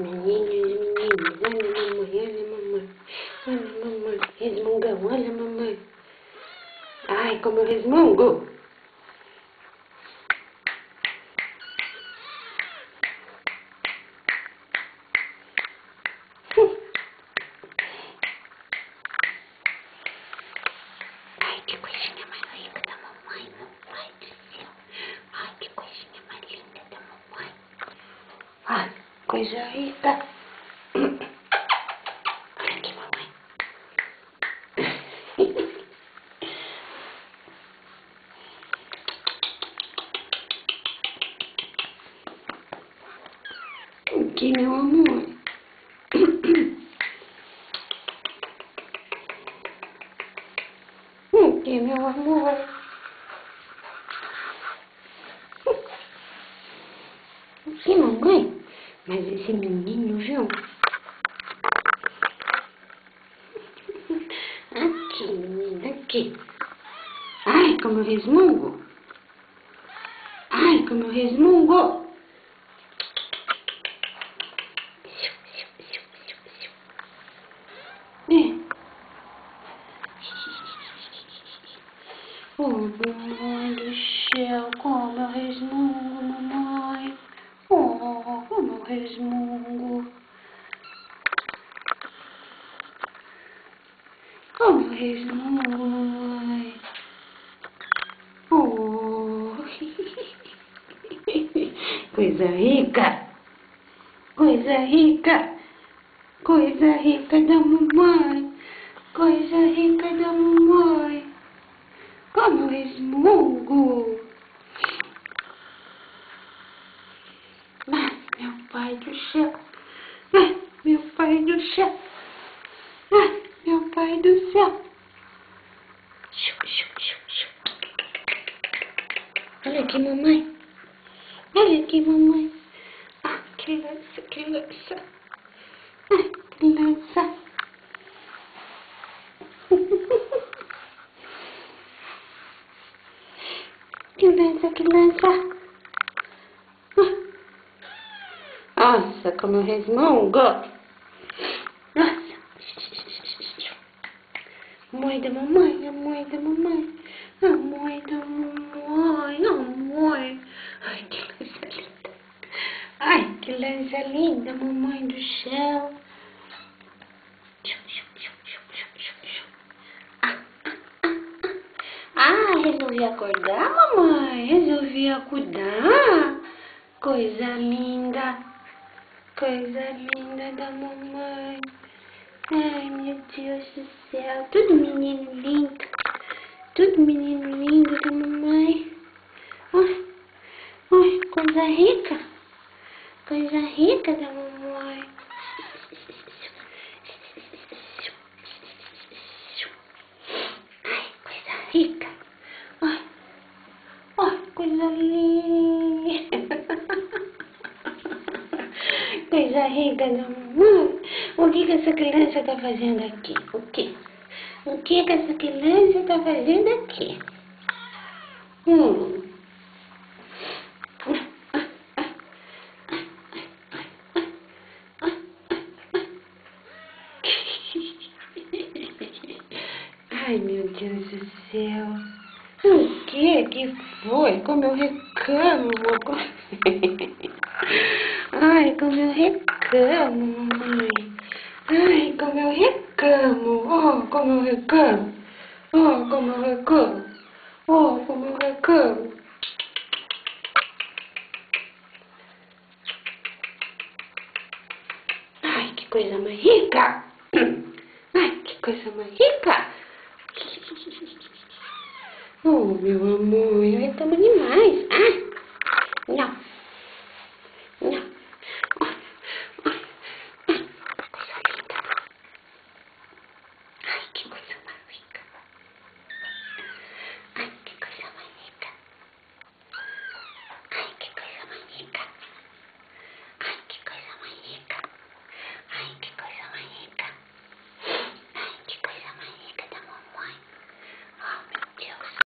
Meninos e meninas, olha mamãe, olha mamãe. Olha mamãe, resmungão, olha mamãe. Ai, como eu resmungo. Ai, que coisinha mais linda da mamãe, meu pai do céu. Ai, que coisinha mais linda da mamãe. Ai, coisa rica. Olha aqui, mamãe. Aqui, meu amor. Aqui, meu amor. Aqui, mamãe. Mas esse menino, viu? Aqui, menina, aqui. Ai, como eu resmungo. Ai, como eu resmungo. Oh, mamãe do céu, como eu resmungo, mamãe. Oh, como eu resmungo. Como eu resmungo, mamãe. Oh, coisa rica. Coisa rica. Coisa rica da mamãe. Coisa rica da mamãe. Como eu resmungo. Ai, meu pai do céu. Ai, meu pai do céu. Ai, meu pai do céu. Olha aqui, mamãe. Olha aqui, mamãe. Ah, que lança, que lança. Ai, que lança. Que lança, que lança. Nossa, como eu resmungo. Nossa. Mãe da mamãe, a mãe da mamãe. A mãe da mamãe, a mãe. Ai, que lança linda. Ai, que lança linda, mamãe do céu. Ah, resolvi acordar, mamãe. Resolvi acordar. Coisa linda. Coisa linda da mamãe. Ai, meu Deus do céu. Tudo menino lindo. Tudo menino lindo da mamãe. Ai, ai, coisa rica. Coisa rica da mamãe. Ai, coisa rica. Ai, ai, coisa linda. Coisa rica da mamãe. O que essa criança está fazendo aqui? O que? O que essa criança está fazendo aqui? Ai, meu Deus do céu. O que foi? Como eu reclamo, ai, como eu reclamo, mamãe. Ai, como eu reclamo. Oh, como eu reclamo. Oh, como eu reclamo. Oh, como eu reclamo. Ai, que coisa mais rica. Ai, que coisa mais rica. Oh, meu amor, ai, tamo animado.